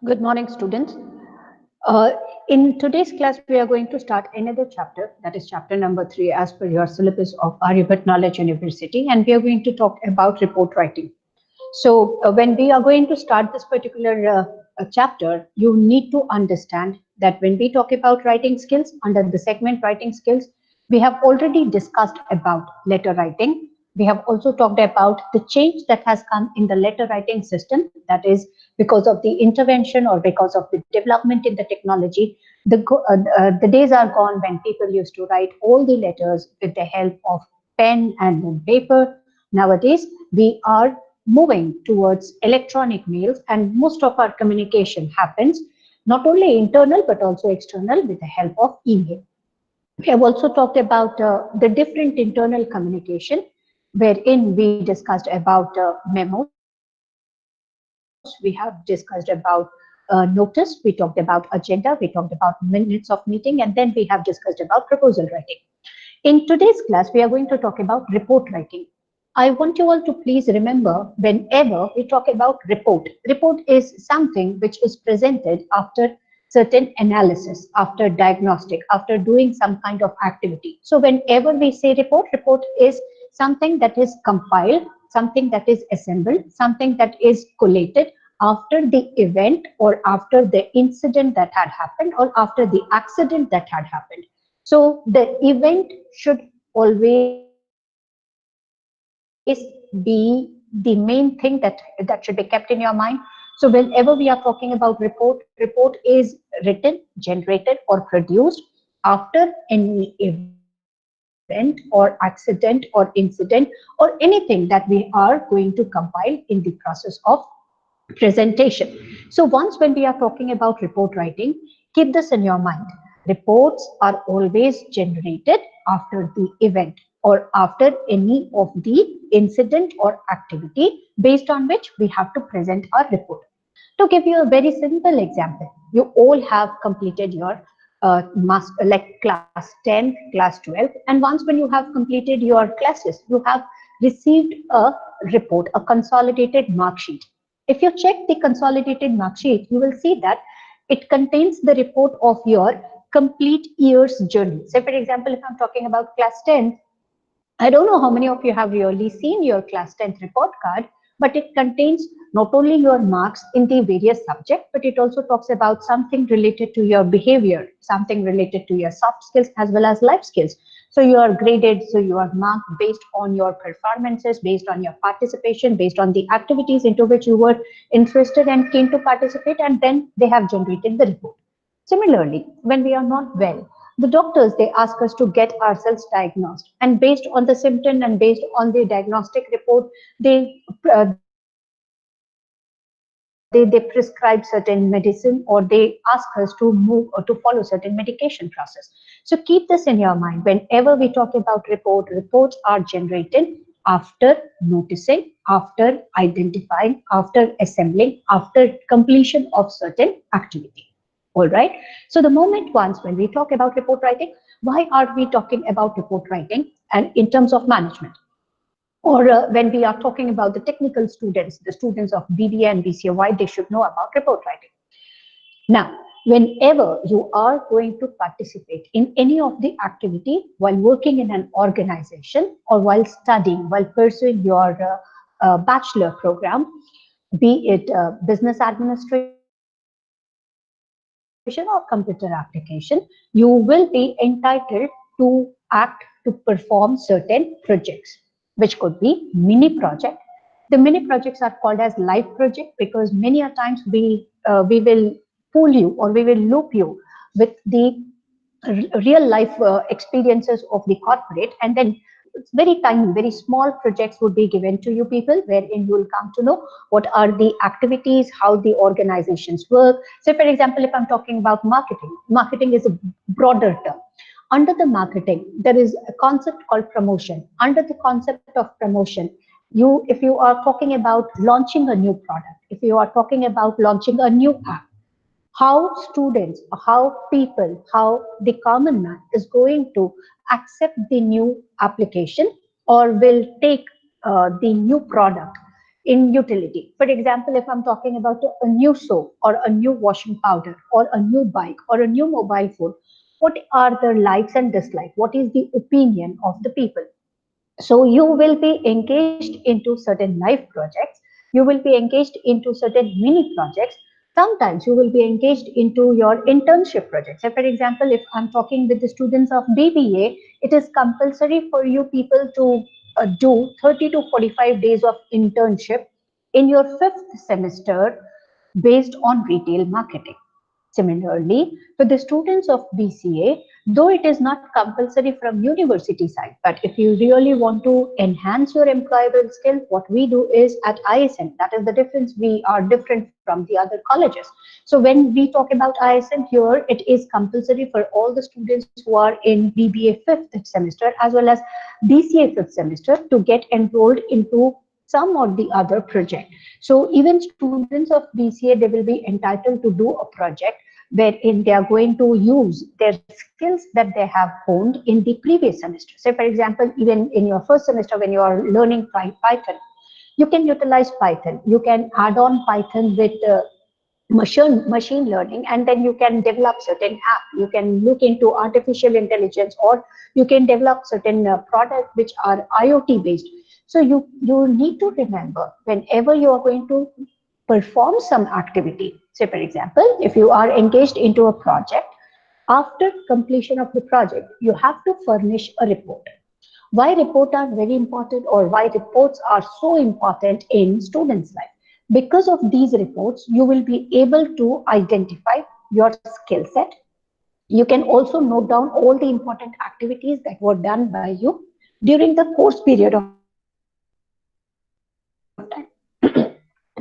Good morning, students. Uh, in today's class, we are going to start another chapter, that is chapter number 3, as per your syllabus of Aryabhat Knowledge University, and we are going to talk about report writing. So, when we are going to start this particular chapter, you need to understand that when we talk about writing skills, under the segment writing skills, we have already discussed about letter writing. We have also talked about the change that has come in the letter writing system, that is because of the intervention or because of the development in the technology. The days are gone when people used to write all the letters with the help of pen and then paper. Nowadays, we are moving towards electronic mails, and most of our communication happens not only internal but also external with the help of email. We have also talked about the different internal communication, wherein we discussed about memos, we have discussed about notice, we talked about agenda, we talked about minutes of meeting, and then we have discussed about proposal writing. In today's class, we are going to talk about report writing. I want you all to please remember, whenever we talk about report is something which is presented after certain analysis, after diagnostic, after doing some kind of activity. So whenever we say report is something that is compiled, something that is assembled, something that is collated after the event or after the incident that had happened or after the accident that had happened. So the event should always be the main thing that should be kept in your mind. So whenever we are talking about report is written, generated, or produced after any event or accident or incident or anything that we are going to compile in the process of presentation. So once when we are talking about report writing, keep this in your mind. Reports are always generated after the event or after any of the incident or activity based on which we have to present our report. To give you a very simple example, you all have completed your like class 10, class 12, and once when you have completed your classes, you have received a report, a consolidated mark sheet. If you check the consolidated mark sheet, you will see that it contains the report of your complete year's journey. Say, for example, if I'm talking about class 10, I don't know how many of you have really seen your class 10th report card, but it contains not only your marks in the various subjects, but it also talks about something related to your behavior, something related to your soft skills as well as life skills. So you are graded, so you are marked based on your performances, based on your participation, based on the activities into which you were interested and keen to participate, and then they have generated the report. Similarly, when we are not well, the doctors, they ask us to get ourselves diagnosed, and based on the symptom and based on the diagnostic report, they prescribe certain medicine, or they ask us to move or to follow certain medication process. So keep this in your mind. Whenever we talk about reports are generated after noticing, after identifying, after assembling, after completion of certain activity. All right. So the moment once when we talk about report writing, why are we talking about report writing and in terms of management? Or when we are talking about the technical students, the students of BBA and BCA, why they should know about report writing. Now, whenever you are going to participate in any of the activity while working in an organization or while studying, while pursuing your bachelor program, be it business administration or computer application, you will be entitled to act to perform certain projects, which could be mini project. The mini projects are called as live project because many a times we will fool you or we will loop you with the real life experiences of the corporate, and then very tiny, very small projects would be given to you people, wherein you will come to know what are the activities, how the organizations work. Say, for example, if I'm talking about marketing, marketing is a broader term. Under the marketing, there is a concept called promotion. Under the concept of promotion, if you are talking about launching a new product, if you are talking about launching a new app, how students, how people, how the common man is going to accept the new application or will take the new product. in utility. For example, if I'm talking about a new soap or a new washing powder or a new bike or a new mobile phone, what are the likes and dislikes? What is the opinion of the people? So you will be engaged into certain life projects, you will be engaged into certain mini projects. Sometimes you will be engaged into your internship projects. So for example, if I'm talking with the students of BBA, it is compulsory for you people to do 30 to 45 days of internship in your fifth semester based on retail marketing. Similarly, for the students of BCA, though it is not compulsory from university side, but if you really want to enhance your employable skill, what we do is at ISM, that is the difference, we are different from the other colleges. So when we talk about ISM here, it is compulsory for all the students who are in BBA 5th semester as well as BCA 5th semester to get enrolled into some or the other project. So even students of BCA, they will be entitled to do a project wherein they are going to use their skills that they have honed in the previous semester. Say, for example, even in your first semester when you are learning Python, you can utilize Python. You can add on Python with machine learning, and then you can develop certain app. You can look into artificial intelligence, or you can develop certain products which are IoT based. So you need to remember whenever you are going to perform some activity. Say, for example, if you are engaged into a project, after completion of the project, you have to furnish a report. Why reports are very important, or why reports are so important in students' life? Because of these reports, you will be able to identify your skill set. You can also note down all the important activities that were done by you during the course period of time.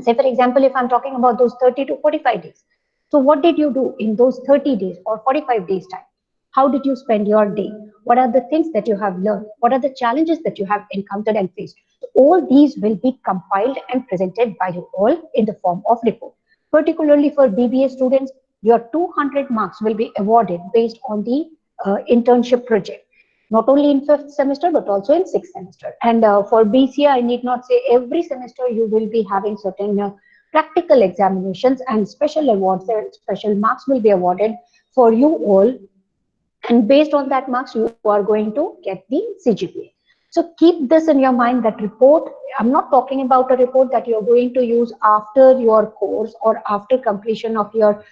Say, for example, if I'm talking about those 30 to 45 days. So, what did you do in those 30 days or 45 days time? How did you spend your day? What are the things that you have learned? What are the challenges that you have encountered and faced? So all these will be compiled and presented by you all in the form of report. Particularly for BBA students, your 200 marks will be awarded based on the internship project, not only in fifth semester but also in sixth semester. And for BCA, I need not say, every semester you will be having certain practical examinations and special awards, special marks will be awarded for you all, and based on that marks you are going to get the CGPA. So keep this in your mind, that report, I'm not talking about a report that you're going to use after your course or after completion of your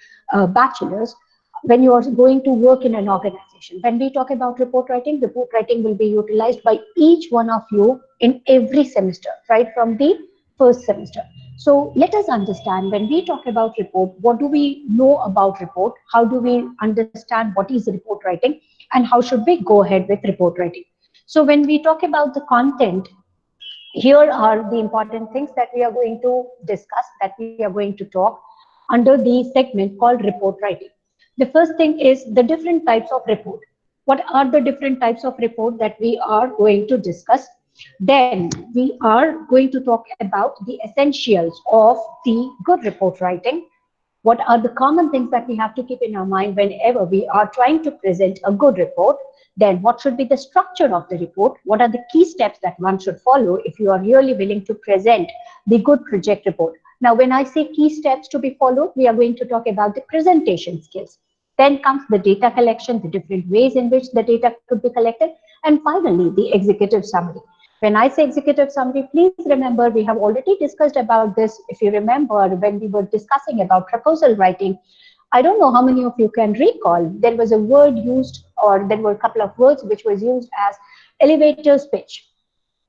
bachelor's, when you are going to work in an organization. When we talk about report writing will be utilized by each one of you in every semester, right from the first semester. So let us understand, when we talk about report, what do we know about report? How do we understand what is report writing? And how should we go ahead with report writing? So when we talk about the content, here are the important things that we are going to discuss, that we are going to talk under the segment called report writing. The first thing is the different types of report. What are the different types of report that we are going to discuss? Then we are going to talk about the essentials of the good report writing. What are the common things that we have to keep in our mind whenever we are trying to present a good report? Then what should be the structure of the report? What are the key steps that one should follow if you are really willing to present the good project report? Now, when I say key steps to be followed, we are going to talk about the presentation skills. Then comes the data collection, the different ways in which the data could be collected, and finally, the executive summary. When I say executive summary, please remember we have already discussed about this. If you remember, when we were discussing about proposal writing, I don't know how many of you can recall, there was a word used, or there were a couple of words which was used as elevator pitch.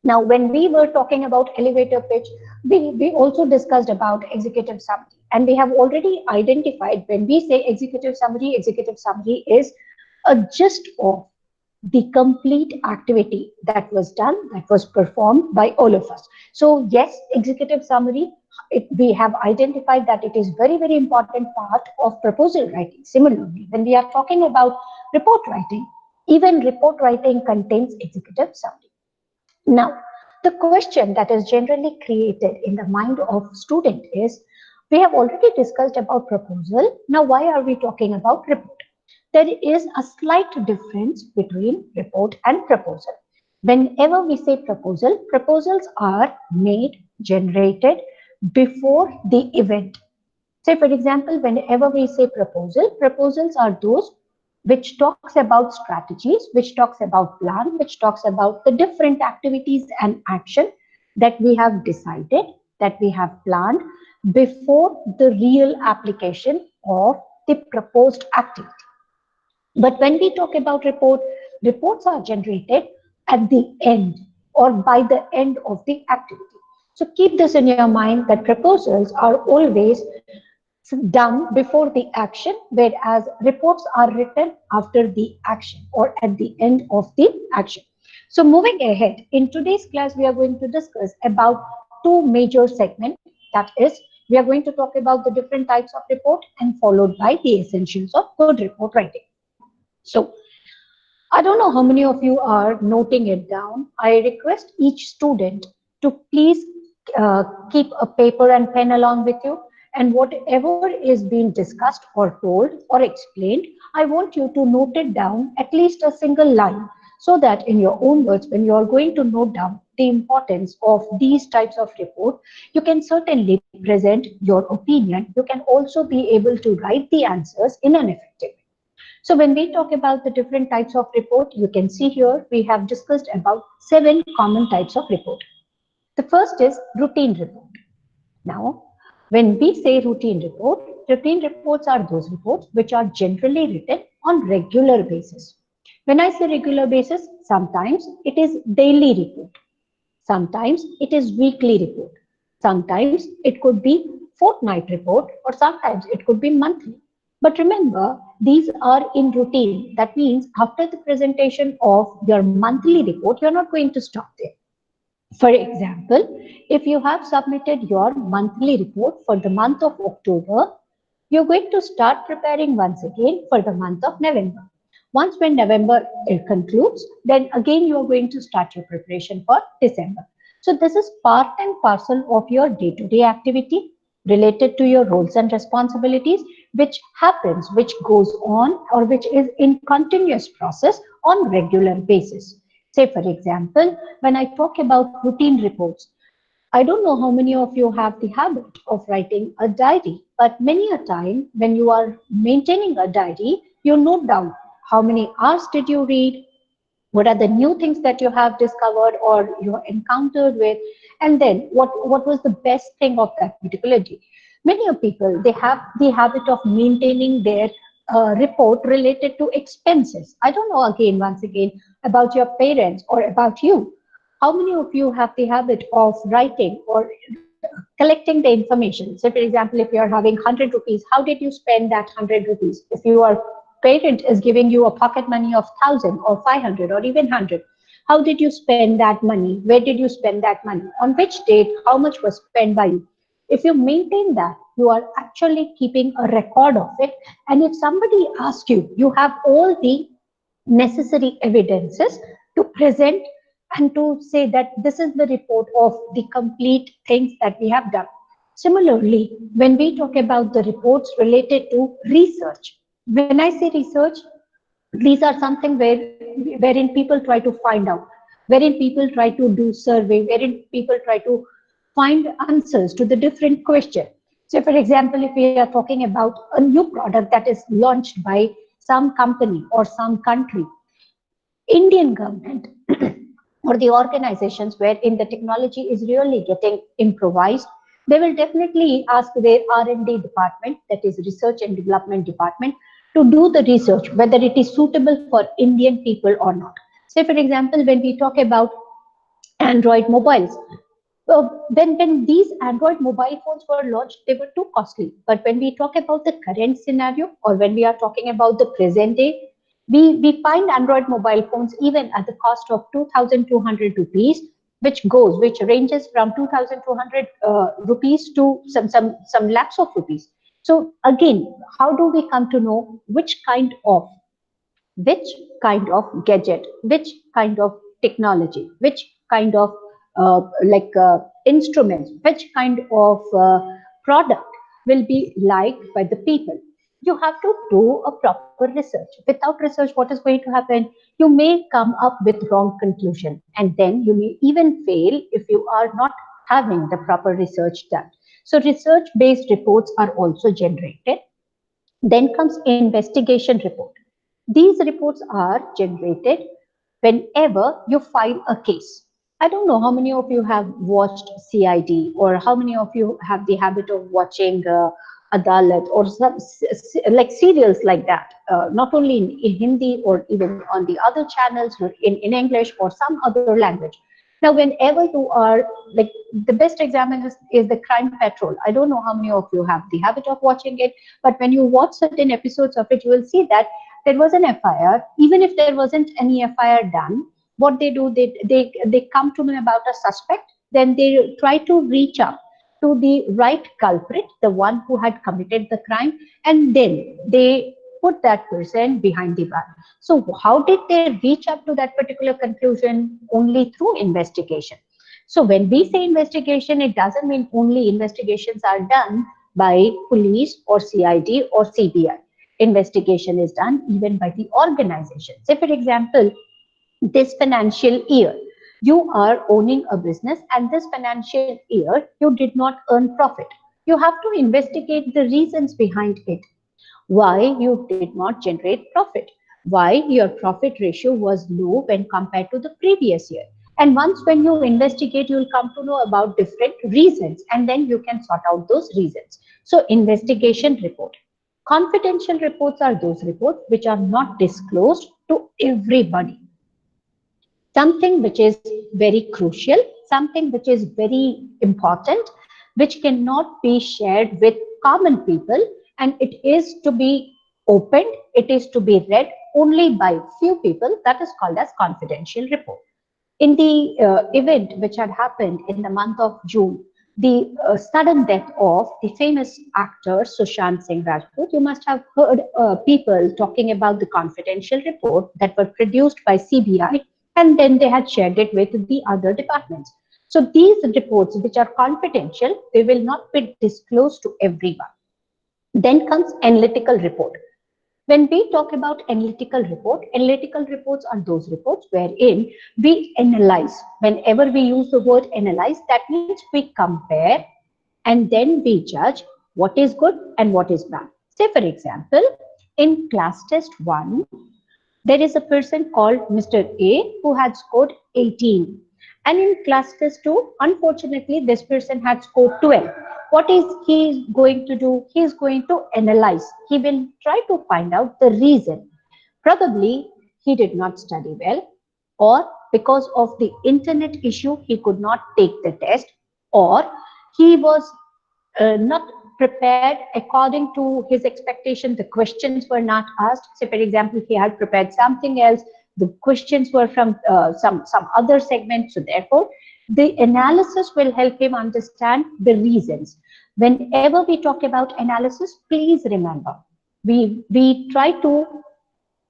Now, when we were talking about elevator pitch, we also discussed about executive summary. And we have already identified, when we say executive summary is a gist of the complete activity that was done, that was performed by all of us. So yes, executive summary, we have identified that it is very, very important part of proposal writing. Similarly, when we are talking about report writing, even report writing contains executive summary. Now, the question that is generally created in the mind of student is, we have already discussed about proposal. Now, why are we talking about report? There is a slight difference between report and proposal. Whenever we say proposal, proposals are made, generated before the event. Say, for example, whenever we say proposal, proposals are those which talks about strategies, which talks about plan, which talks about the different activities and action that we have decided, that we have planned before the real application of the proposed activity. But when we talk about report, reports are generated at the end or by the end of the activity. So keep this in your mind that proposals are always done before the action, whereas reports are written after the action or at the end of the action. So moving ahead, in today's class, we are going to discuss about two major segments. That is, we are going to talk about the different types of report and followed by the essentials of good report writing. So I don't know how many of you are noting it down. I request each student to please keep a paper and pen along with you. And whatever is being discussed or told or explained, I want you to note it down at least a single line so that in your own words, when you are going to note down the importance of these types of report, you can certainly present your opinion. You can also be able to write the answers in an effective way. So when we talk about the different types of report, you can see here we have discussed about 7 common types of report. The first is routine report. Now, when we say routine reports are those reports which are generally written on regular basis. When I say regular basis, sometimes it is daily report, sometimes it is weekly report, sometimes it could be fortnight report, or sometimes it could be monthly. But remember, these are in routine. That means after the presentation of your monthly report, you're not going to stop there. For example, if you have submitted your monthly report for the month of October, you're going to start preparing once again for the month of November. Once when November concludes, then again you are going to start your preparation for December. So this is part and parcel of your day-to-day activity related to your roles and responsibilities, which happens, which goes on, or which is in continuous process on regular basis. Say, for example, when I talk about routine reports, I don't know how many of you have the habit of writing a diary, but many a time when you are maintaining a diary, you note down how many hours did you read, what are the new things that you have discovered or you encountered with, and then what was the best thing of that particular day. Many of people, they have the habit of maintaining their report related to expenses. I don't know, again, once again, about your parents or about you, how many of you have the habit of writing or collecting the information. So for example, if you are having 100 rupees, how did you spend that 100 rupees? If your parent is giving you a pocket money of 1000 or 500 or even 100, how did you spend that money? Where did you spend that money? On which date? How much was spent by you? If you maintain that, you are actually keeping a record of it. And if somebody asks you, you have all the necessary evidences to present and to say that this is the report of the complete things that we have done. Similarly, when we talk about the reports related to research, when I say research, these are something wherein people try to find out, wherein people try to do survey, wherein people try to find answers to the different questions. So for example, if we are talking about a new product that is launched by some company or some country, Indian government or the organizations wherein the technology is really getting improvised, they will definitely ask their R&D department, that is research and development department, to do the research whether it is suitable for Indian people or not. Say for example, when we talk about Android mobiles, when these Android mobile phones were launched, they were too costly. But when we talk about the current scenario, or when we are talking about the present day, we find Android mobile phones even at the cost of 2,200 rupees, which ranges from 2,200 rupees to some lakhs of rupees. So again, how do we come to know which kind of gadget, which kind of technology, which kind of instruments, which kind of product will be liked by the people? you have to do a proper research. Without research, what is going to happen? You may come up with wrong conclusion, and then you may even fail if you are not having the proper research done. So research based reports are also generated. Then comes investigation report. These reports are generated whenever you file a case. I don't know how many of you have watched CID, or how many of you have the habit of watching Adalat, or some like serials like that, not only in Hindi or even on the other channels, or in English or some other language. Now, whenever you are like, the best example is the Crime Patrol. I don't know how many of you have the habit of watching it, but when you watch certain episodes of it, you will see that there was an FIR. Even if there wasn't any FIR done, what they do, they come to me about a suspect, then they try to reach up to the right culprit, the one who had committed the crime, and then they put that person behind the bar. So how did they reach up to that particular conclusion? Only through investigation. So when we say investigation, it doesn't mean only investigations are done by police or CID or CBI. Investigation is done even by the organization. Say, for example, this financial year, you are owning a business, and this financial year, you did not earn profit. You have to investigate the reasons behind it. Why you did not generate profit, why your profit ratio was low when compared to the previous year. And once when you investigate, you'll come to know about different reasons, and then you can sort out those reasons. So investigation report. Confidential reports are those reports which are not disclosed to everybody. Something which is very crucial, something which is very important, which cannot be shared with common people, and it is to be opened, it is to be read only by few people. That is called as confidential report. In the event which had happened in the month of June, the sudden death of the famous actor Sushant Singh Rajput, you must have heard people talking about the confidential report that were produced by CBI, and then they had shared it with the other departments. So these reports, which are confidential, they will not be disclosed to everyone. Then comes analytical report. When we talk about analytical reports are those reports wherein we analyze. Whenever we use the word analyze, that means we compare and then we judge what is good and what is bad. Say, for example, in class test 1, there is a person called Mr. A who had scored 18. And in class test 2, unfortunately, this person had scored 12. What is he going to do? He is going to analyze. He will try to find out the reason. Probably he did not study well, or because of the internet issue, he could not take the test, or he was not prepared according to his expectation. The questions were not asked. Say, for example, he had prepared something else. The questions were from some other segment. So therefore, the analysis will help him understand the reasons. Whenever we talk about analysis, please remember, we try to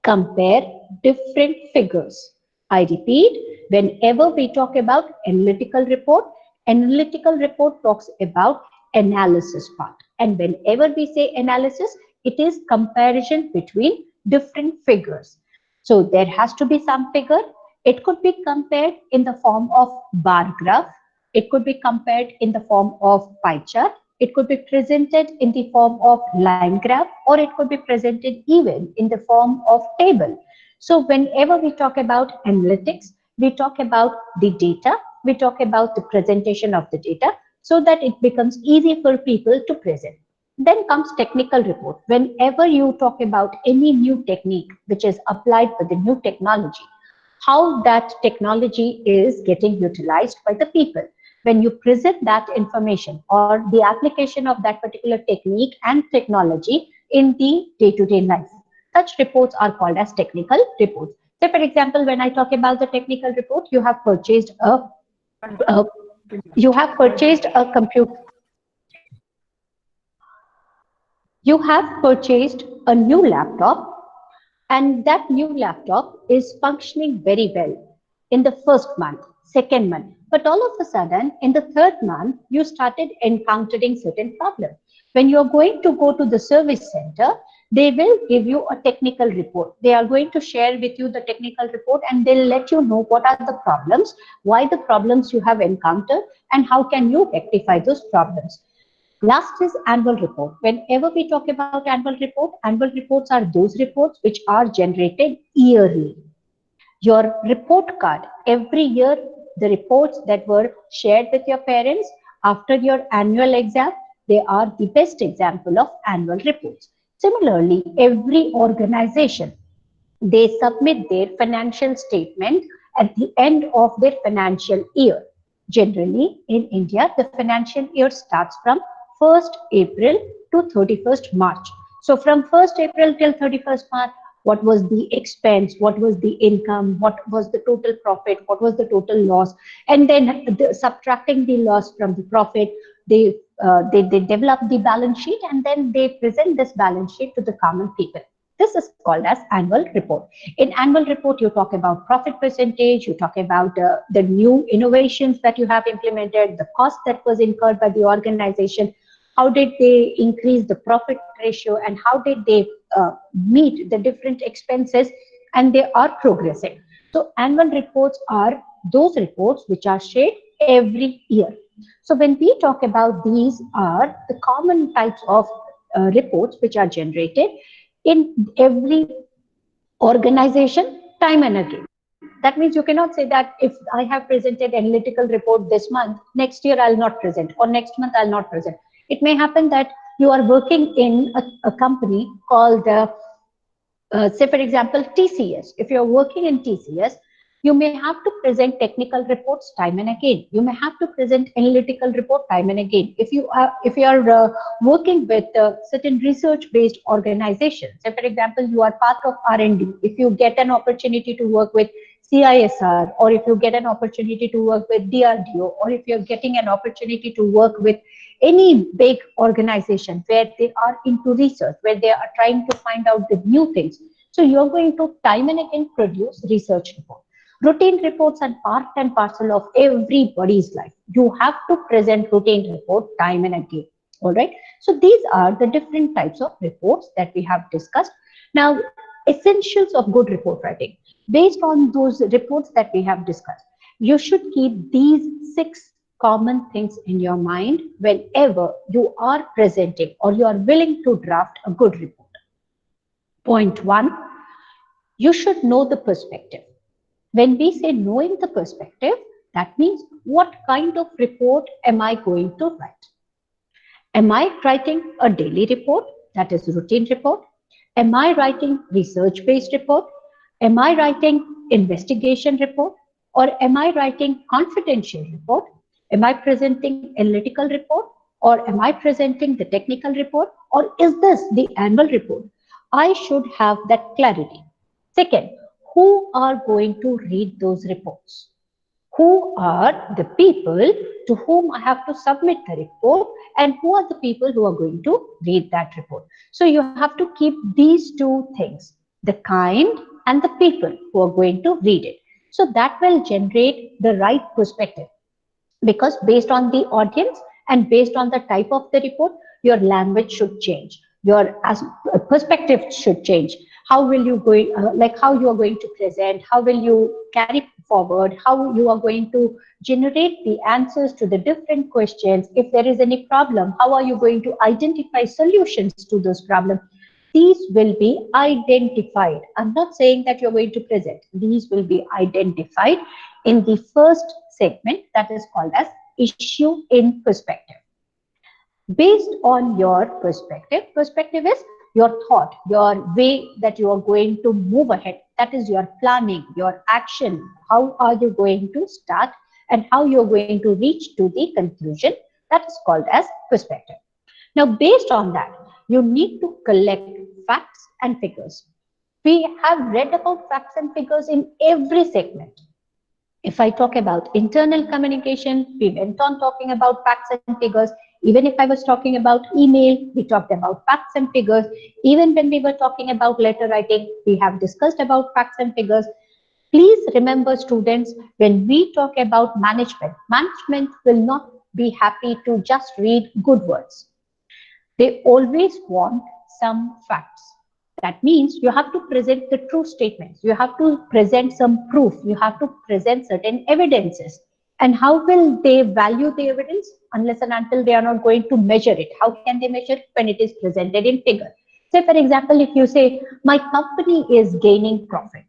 compare different figures. I repeat, whenever we talk about analytical report talks about analysis part. And whenever we say analysis, it is comparison between different figures. So there has to be some figure. It could be compared in the form of bar graph. It could be compared in the form of pie chart. It could be presented in the form of line graph, or it could be presented even in the form of table. So whenever we talk about analytics, we talk about the data, we talk about the presentation of the data so that it becomes easy for people to present. Then comes technical report. Whenever you talk about any new technique which is applied with the new technology, how that technology is getting utilized by the people. When you present that information or the application of that particular technique and technology in the day-to-day life, such reports are called as technical reports. Say, for example, when I talk about the technical report, you have purchased a computer. You have purchased a new laptop, and that new laptop is functioning very well in the first month, second month. But all of a sudden, in the third month, you started encountering certain problems. When you are going to go to the service center, They will give you a technical report. They are going to share with you the technical report, and they'll let you know what are the problems, why the problems you have encountered, and how can you rectify those problems. Last is annual report. Whenever we talk about annual reports are those reports which are generated yearly. Your report card, every year, the reports that were shared with your parents after your annual exam, they are the best example of annual reports. Similarly, every organization, they submit their financial statement at the end of their financial year. Generally, in India, the financial year starts from 1st April to 31st March. So from 1st April till 31st March, what was the expense, what was the income, what was the total profit, what was the total loss, and then subtracting the loss from the profit, they develop the balance sheet, and then they present this balance sheet to the common people. This is called as annual report. In annual report, you talk about profit percentage, you talk about the new innovations that you have implemented, the cost that was incurred by the organization, how did they increase the profit ratio, and how did they meet the different expenses, and they are progressing. So annual reports are those reports which are shared every year. So when we talk about, these are the common types of reports which are generated in every organization time and again. That means you cannot say that if I have presented analytical report this month, next year I'll not present, or next month I'll not present. It may happen that you are working in a company called say for example TCS. If you're working in TCS, you may have to present technical reports time and again. You may have to present analytical report time and again. If you are working with certain research based organizations, say for example you are part of R&D, if you get an opportunity to work with CISR, or if you get an opportunity to work with DRDO, or if you're getting an opportunity to work with any big organization where they are into research, where they are trying to find out the new things, so you're going to time and again produce research report. Routine reports are part and parcel of everybody's life. You have to present routine report time and again. All right. So these are the different types of reports that we have discussed. Now, essentials of good report writing. Based on those reports that we have discussed, you should keep these 6 common things in your mind whenever you are presenting or you are willing to draft a good report. Point 1, you should know the perspective. When we say knowing the perspective, that means what kind of report am I going to write? Am I writing a daily report, that is routine report? Am I writing research-based report? Am I writing investigation report? Or am I writing confidential report? Am I presenting analytical report? Or am I presenting the technical report? Or is this the annual report? I should have that clarity. Second, who are going to read those reports? Who are the people to whom I have to submit the report, and who are the people who are going to read that report? So you have to keep these 2 things, the kind and the people who are going to read it. So that will generate the right perspective, because based on the audience and based on the type of the report, your language should change, your perspective should change. How will you go, like how you are going to present, how will you carry forward, how you are going to generate the answers to the different questions. If there is any problem, how are you going to identify solutions to those problems? These will be identified. I'm not saying that you're going to present. These will be identified in the first segment, that is called as issue in perspective. Based on your perspective is your thought, your way that you are going to move ahead. That is your planning, your action. How are you going to start and how you're going to reach to the conclusion? That is called as perspective. Now, based on that, you need to collect facts and figures. We have read about facts and figures in every segment. If I talk about internal communication, we went on talking about facts and figures. Even if I was talking about email, we talked about facts and figures. Even when we were talking about letter writing, we have discussed about facts and figures. Please remember, students, when we talk about management will not be happy to just read good words. They always want some facts. That means you have to present the true statements. You have to present some proof. You have to present certain evidences. And how will they value the evidence unless and until they are not going to measure it? How can they measure it when it is presented in figure? Say, for example, if you say, my company is gaining profit,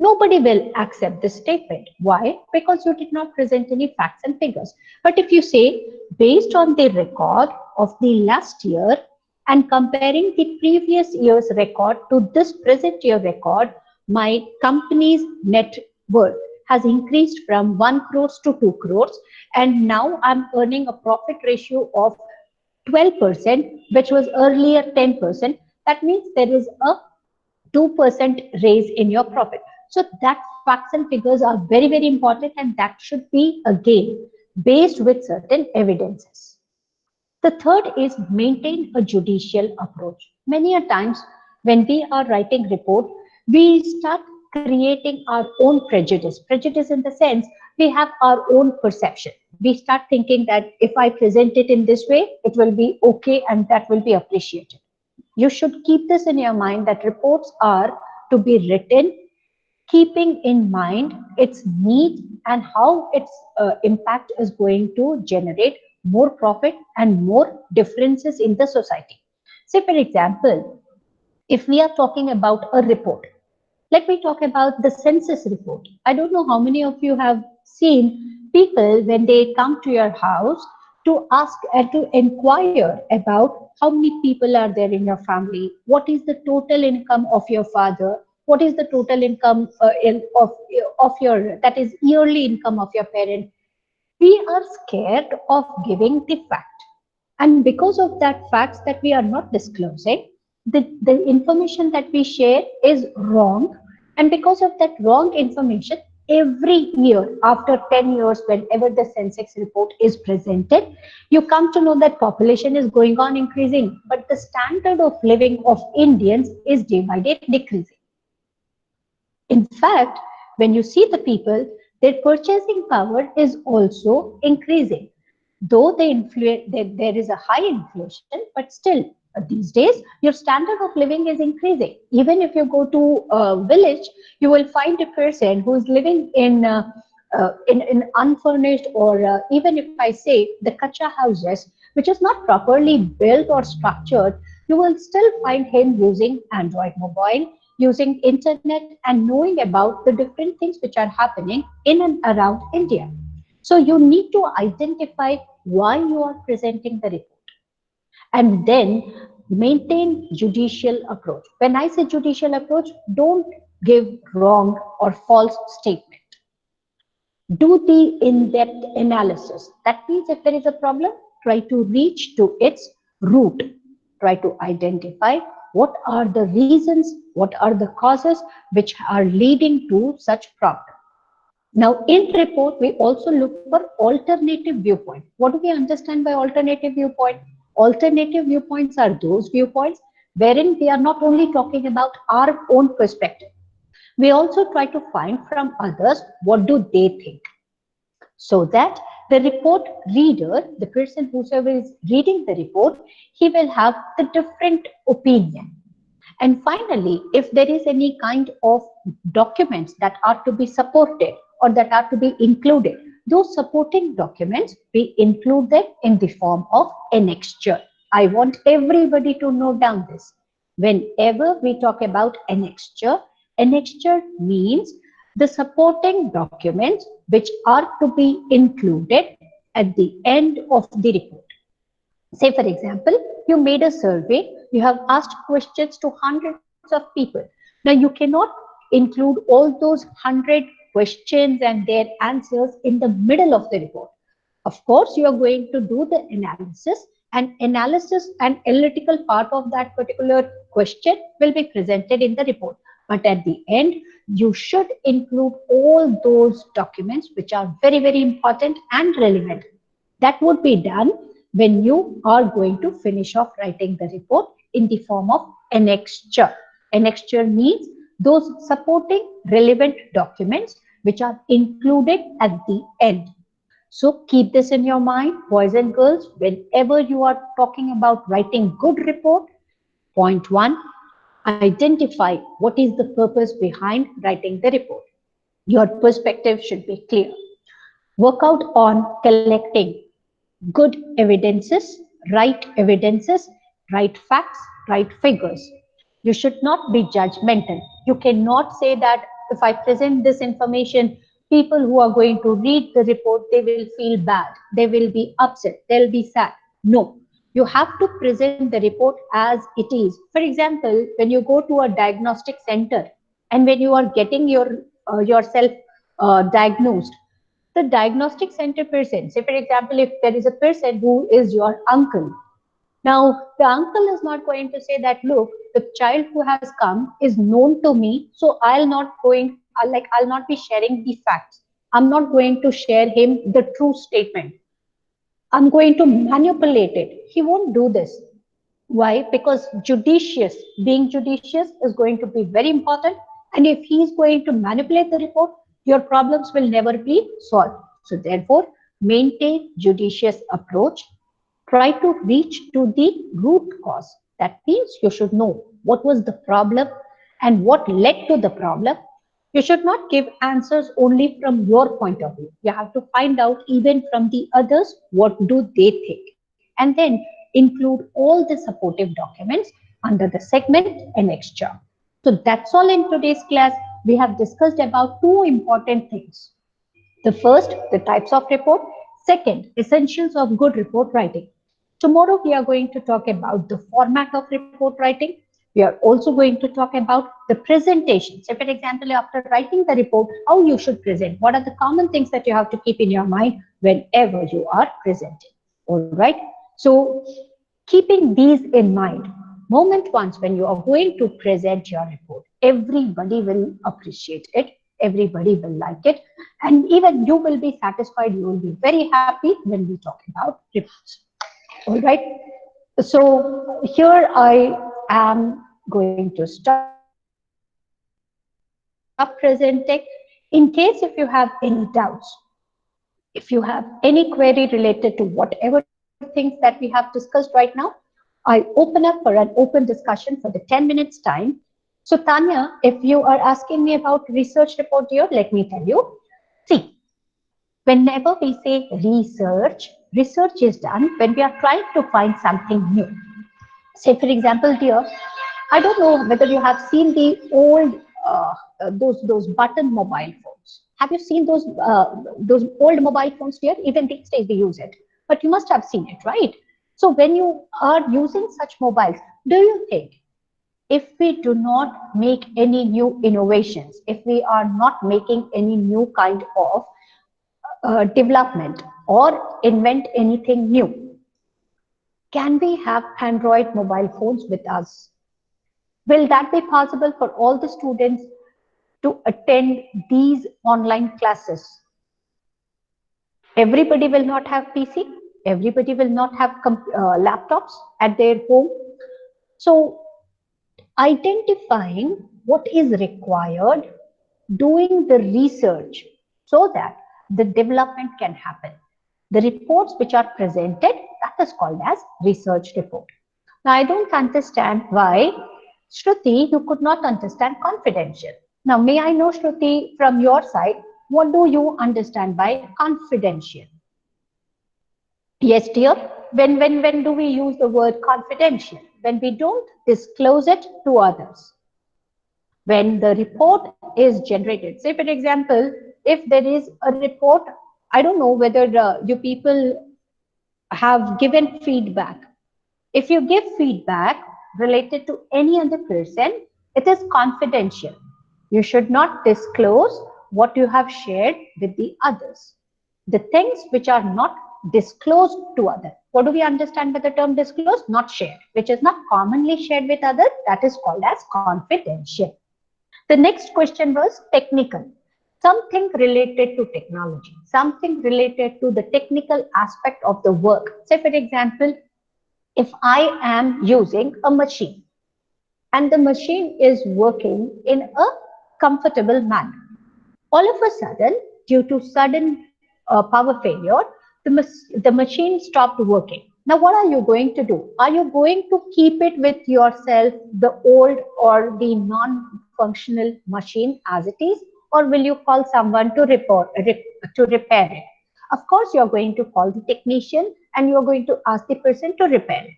nobody will accept this statement. Why? Because you did not present any facts and figures. But if you say, based on the record of the last year and comparing the previous year's record to this present year record, my company's net worth has increased from 1 crores to 2 crores, and now I'm earning a profit ratio of 12%, which was earlier 10%. That means there is a 2% raise in your profit. So that facts and figures are very, very important, and that should be again based with certain evidences. The third is maintain a judicial approach. Many a times when we are writing report, we start creating our own prejudice. Prejudice in the sense we have our own perception. We start thinking that if I present it in this way, it will be okay and that will be appreciated. You should keep this in your mind that reports are to be written keeping in mind its need and how its impact is going to generate more profit and more differences in the society. Say, for example, if we are talking about a report, let me talk about the census report. I don't know how many of you have seen people when they come to your house to ask and to inquire about how many people are there in your family, what is the total income of your father, what is the total income of your, that is yearly income of your parent. We are scared of giving the fact. And because of that facts that we are not disclosing, the information that we share is wrong. And because of that wrong information, every year after 10 years, whenever the census report is presented, you come to know that population is going on increasing, but the standard of living of Indians is day by day decreasing. In fact, when you see the people, their purchasing power is also increasing. Though there is a high inflation, but still these days your standard of living is increasing. Even if you go to a village, you will find a person who is living in unfurnished or even if I say the kacha houses, which is not properly built or structured, you will still find him using Android mobile, using internet, and knowing about the different things which are happening in and around India. So you need to identify why you are presenting the report and then maintain judicial approach. When I say judicial approach, don't give wrong or false statement. Do the in-depth analysis. That means if there is a problem, try to reach to its root. Try to identify what are the reasons, what are the causes which are leading to such problem. Now, in report, we also look for alternative viewpoint. What do we understand by alternative viewpoint? Alternative viewpoints are those viewpoints wherein we are not only talking about our own perspective. We also try to find from others what do they think, so that the report reader, the person whosoever is reading the report, he will have the different opinion. And finally, if there is any kind of documents that are to be supported or that are to be included, those supporting documents, we include them in the form of annexure. I want everybody to note down this. Whenever we talk about annexure, annexure means the supporting documents which are to be included at the end of the report. Say, for example, you made a survey, you have asked questions to hundreds of people. Now, you cannot include all those 100 questions and their answers in the middle of the report. Of course, you are going to do the analysis and analytical part of that particular question will be presented in the report. But at the end, you should include all those documents which are very, very important and relevant. That would be done when you are going to finish off writing the report in the form of annexure. Annexure means those supporting relevant documents which are included at the end. So keep this in your mind, boys and girls, whenever you are talking about writing good report. Point one, Identify what is the purpose behind writing the report. Your perspective should be clear. Work out on collecting good evidences, right facts, right figures. You should not be judgmental. You cannot say that if I present this information, people who are going to read the report, they will feel bad, they will be upset, they'll be sad. No, you have to present the report as it is. For example, when you go to a diagnostic center and when you are getting yourself diagnosed, the diagnostic center person, say for example, if there is a person who is your uncle, now the uncle is not going to say that, look, the child who has come is known to me, so I'll not be sharing the facts. I'm not going to share him the true statement. I'm going to manipulate it. He won't do this. Why? Because being judicious is going to be very important. And if he is going to manipulate the report, your problems will never be solved. So therefore, maintain judicious approach. Try to reach to the root cause. That means you should know what was the problem and what led to the problem. You should not give answers only from your point of view. You have to find out even from the others what do they think, and then include all the supportive documents under the segment annexure. So that's all in today's class. We have discussed about two important things. The first, the types of report. Second, essentials of good report writing. Tomorrow we are going to talk about the format of report writing. We are also going to talk about the presentation. So for example, after writing the report, how you should present. What are the common things that you have to keep in your mind whenever you are presenting. All right. So keeping these in mind, moment once when you are going to present your report, everybody will appreciate it, everybody will like it, and even you will be satisfied, you will be very happy when we talk about reports. All right. So here I am going to stop presenting. In case if you have any doubts, if you have any query related to whatever things that we have discussed right now, I open up for an open discussion for the 10 minutes time. So Tanya, if you are asking me about research report here, let me tell you. See, whenever we say research is done when we are trying to find something new. Say for example, dear, I don't know whether you have seen the old those button mobile phones. Have you seen those old mobile phones, dear? Even these days we use it, but you must have seen it, right? So when you are using such mobiles, do you think if we do not make any new innovations, if we are not making any new kind of development or invent anything new, can we have Android mobile phones with us? Will that be possible for all the students to attend these online classes? Everybody will not have PC. Everybody will not have laptops at their home. So identifying what is required, doing the research so that the development can happen. The reports which are presented, that is called as research report. Now, I don't understand why, Shruti, you could not understand confidential. Now, may I know, Shruti, from your side, what do you understand by confidential? Yes, dear. When do we use the word confidential? When we don't disclose it to others. When the report is generated. Say, for example, if there is a report, I don't know whether you people have given feedback. If you give feedback related to any other person, it is confidential. You should not disclose what you have shared with the others. The things which are not disclosed to others. What do we understand by the term disclosed? Not shared, which is not commonly shared with others, that is called as confidential. The next question was technical. Something related to technology, something related to the technical aspect of the work. Say, for example, if I am using a machine and the machine is working in a comfortable manner, all of a sudden, due to sudden power failure, the machine stopped working. Now, what are you going to do? Are you going to keep it with yourself, the old or the non-functional machine as it is, or will you call someone to repair it? Of course, you're going to call the technician and you're going to ask the person to repair it.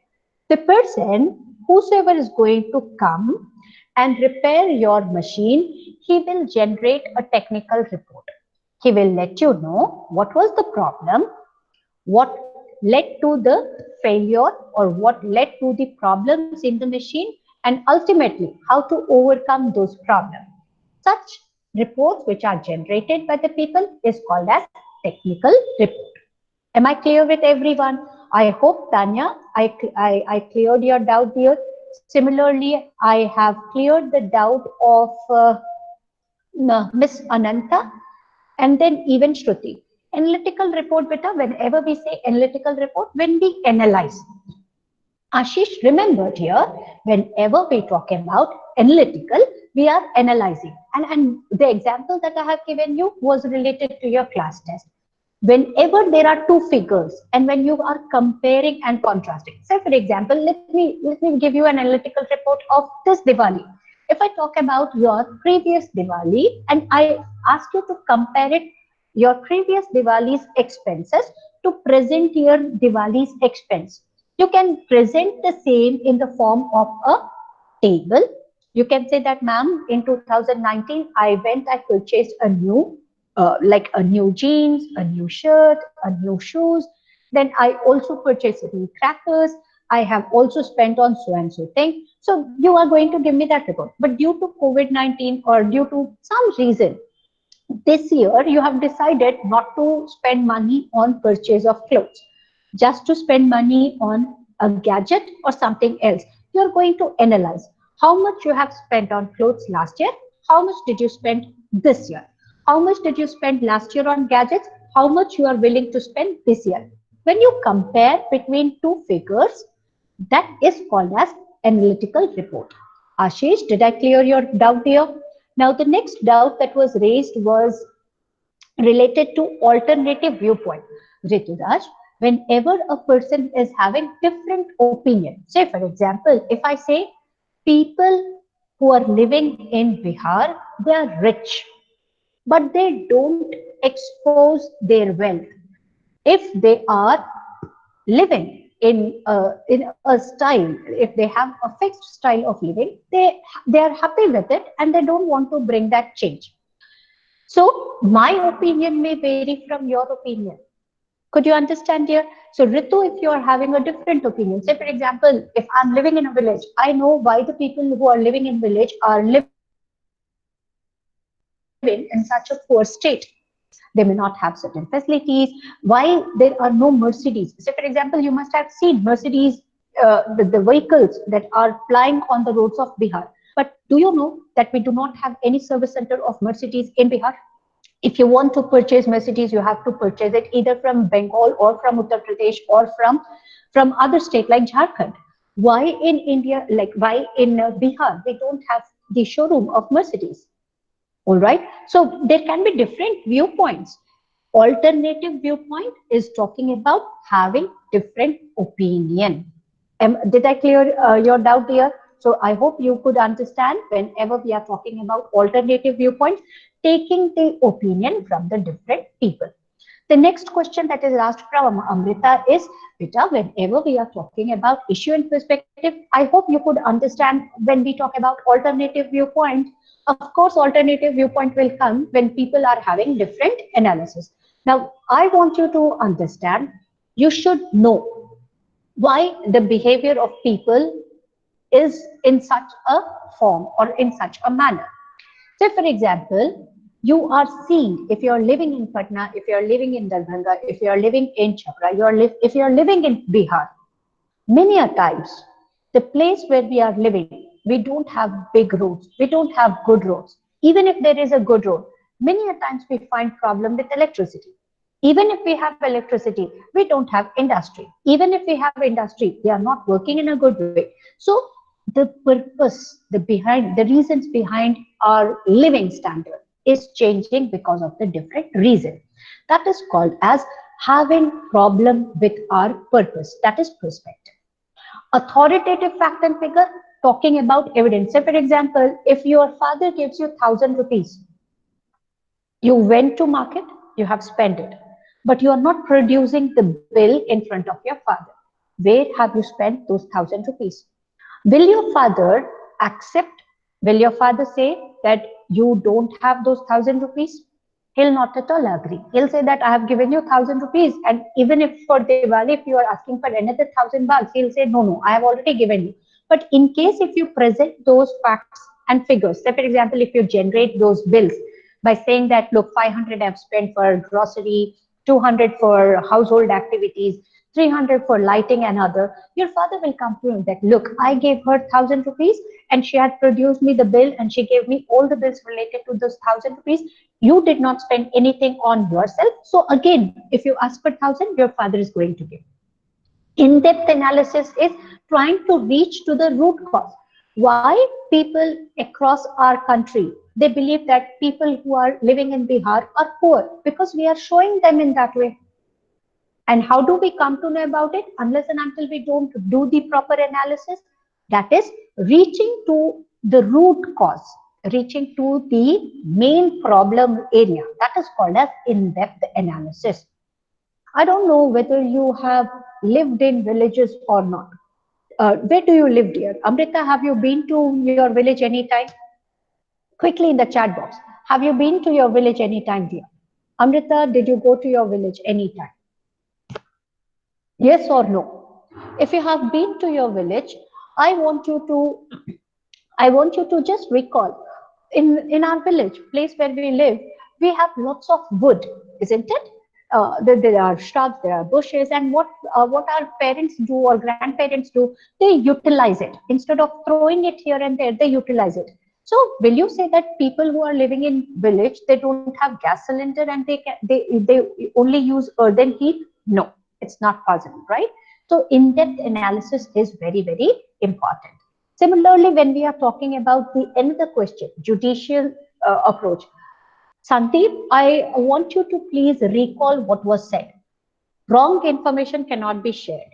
The person, whosoever is going to come and repair your machine, he will generate a technical report. He will let you know what was the problem, what led to the failure or what led to the problems in the machine, and ultimately how to overcome those problems. Such reports which are generated by the people is called as technical report. Am I clear with everyone? I hope, Tanya, I cleared your doubt here. Similarly, I have cleared the doubt of Miss Ananta and then even Shruti. Analytical report, beta, whenever we say analytical report, when we analyze. Ashish remembered here, whenever we talk about analytical, we are analyzing. And the example that I have given you was related to your class test. Whenever there are two figures and when you are comparing and contrasting. Say for example, let me give you an analytical report of this Diwali. If I talk about your previous Diwali and I ask you to compare it, your previous Diwali's expenses to present year Diwali's expense. You can present the same in the form of a table. You can say that, ma'am, in 2019, I went, I purchased a new, like a new jeans, a new shirt, a new shoes. Then I also purchased new crackers. I have also spent on so and so thing. So you are going to give me that report. But due to COVID-19 or due to some reason, this year you have decided not to spend money on purchase of clothes, just to spend money on a gadget or something else. You're going to analyze how much you have spent on clothes last year, how much did you spend this year, how much did you spend last year on gadgets, how much you are willing to spend this year. When you compare between two figures, that is called as analytical report. Ashish, did I clear your doubt here? Now, the next doubt that was raised was related to alternative viewpoint. Rituraj, whenever a person is having different opinion, say for example, if I say people who are living in Bihar, they are rich, but they don't expose their wealth. If they are living in a style, if they have a fixed style of living, they are happy with it and they don't want to bring that change. So my opinion may vary from your opinion. Could you understand here? So Ritu, if you are having a different opinion, say for example, if I'm living in a village, I know why the people who are living in village are living in such a poor state. They may not have certain facilities. Why there are no Mercedes? Say for example, you must have seen Mercedes, the vehicles that are flying on the roads of Bihar. But do you know that we do not have any service center of Mercedes in Bihar? If you want to purchase Mercedes, you have to purchase it either from Bengal or from Uttar Pradesh or from other state like Jharkhand. Why in India, like why in Bihar, we don't have the showroom of Mercedes? All right. So there can be different viewpoints. Alternative viewpoint is talking about having different opinion. Did I clear your doubt here? So I hope you could understand whenever we are talking about alternative viewpoints, taking the opinion from the different people. The next question that is asked from Amrita is, Beta, whenever we are talking about issue and perspective, I hope you could understand when we talk about alternative viewpoint. Of course, alternative viewpoint will come when people are having different analysis. Now, I want you to understand, you should know why the behavior of people is in such a form or in such a manner. Say, for example, you are seeing, if you are living in Patna, if you are living in Darbhanga, if you are living in Chhapra, if you are living in Bihar, many a times, the place where we are living, we don't have big roads, we don't have good roads. Even if there is a good road, many a times we find problem with electricity. Even if we have electricity, we don't have industry. Even if we have industry, they are not working in a good way. So the purpose, the reasons behind our living standard is changing because of the different reason. That is called as having problem with our purpose, that is perspective. Authoritative fact and figure, talking about evidence. Say for example, if your father gives you 1,000 rupees, you went to market, you have spent it, but you are not producing the bill in front of your father. Where have you spent those 1,000 rupees? Will your father accept? Will your father say that you don't have those 1,000 rupees? He'll not at all agree. He'll say that I have given you 1,000 rupees, and even if for Diwali, if you are asking for another 1,000 bucks, he'll say no, no, I have already given you. But in case if you present those facts and figures, say for example, if you generate those bills by saying that look, 500 I've spent for grocery, 200 for household activities, 300 for lighting and other, your father will come to you that look, I gave her 1,000 rupees and she had produced me the bill and she gave me all the bills related to those 1,000 rupees. You did not spend anything on yourself. So again, if you ask for 1,000, your father is going to give. In-depth analysis is trying to reach to the root cause. Why people across our country, they believe that people who are living in Bihar are poor, because we are showing them in that way. And how do we come to know about it? Unless and until we don't do the proper analysis, that is reaching to the root cause, reaching to the main problem area. That is called as in-depth analysis. I don't know whether you have lived in villages or not. Where do you live, dear? Amrita, have you been to your village anytime? Quickly in the chat box. Have you been to your village anytime, dear? Amrita, did you go to your village anytime? Yes or no? If you have been to your village, I want you to I want you to just recall in our village, place where we live, we have lots of wood, isn't it? There are shrubs, there are bushes, and what our parents do or grandparents do, they utilize it instead of throwing it here and there. They utilize it. So, will you say that people who are living in village, they don't have gas cylinder and they only use earthen heat? No, it's not possible, right? So, in-depth analysis is very important. Similarly, when we are talking about the another question, judicial approach, Sandeep, I want you to please recall what was said. Wrong information cannot be shared.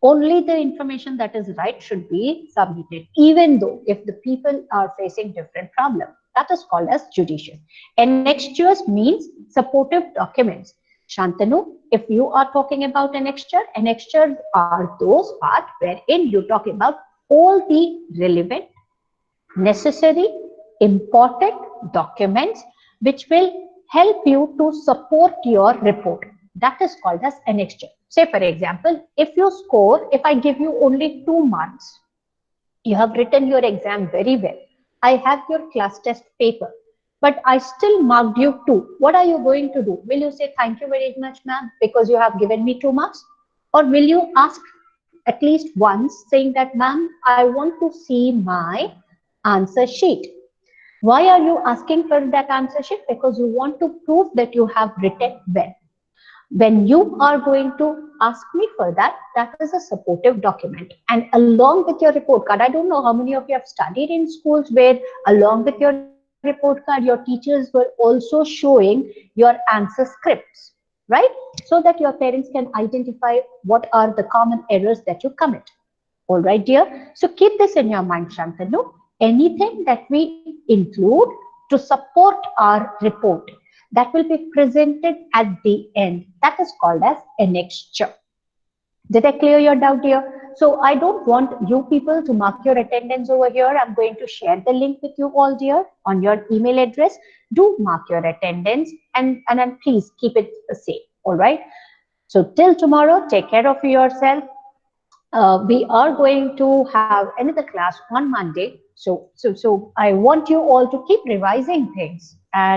Only the information that is right should be submitted, even though if the people are facing different problems. That is called as judicious. Annexures means supportive documents. Shantanu, if you are talking about annexures are those parts wherein you talk about all the relevant, necessary, important documents which will help you to support your report. That is called as annexure. Say for example, if I give you only 2 marks, you have written your exam very well. I have your class test paper, but I still marked you 2. What are you going to do? Will you say thank you very much, ma'am, because you have given me 2 marks? Or will you ask at least once saying that, ma'am, I want to see my answer sheet? Why are you asking for that answer sheet? Because you want to prove that you have written well. When you are going to ask me for that, that is a supportive document. And along with your report card, I don't know how many of you have studied in schools where along with your report card, your teachers were also showing your answer scripts, right? So that your parents can identify what are the common errors that you commit. All right, dear. So keep this in your mind, Shantanu. Anything that we include to support our report, that will be presented at the end. That is called as annexure. Did I clear your doubt here? So I don't want you people to mark your attendance over here. I'm going to share the link with you all, dear, on your email address. Do mark your attendance and then please keep it safe. All right. So till tomorrow, take care of yourself. We are going to have another class on Monday. So I want you all to keep revising things and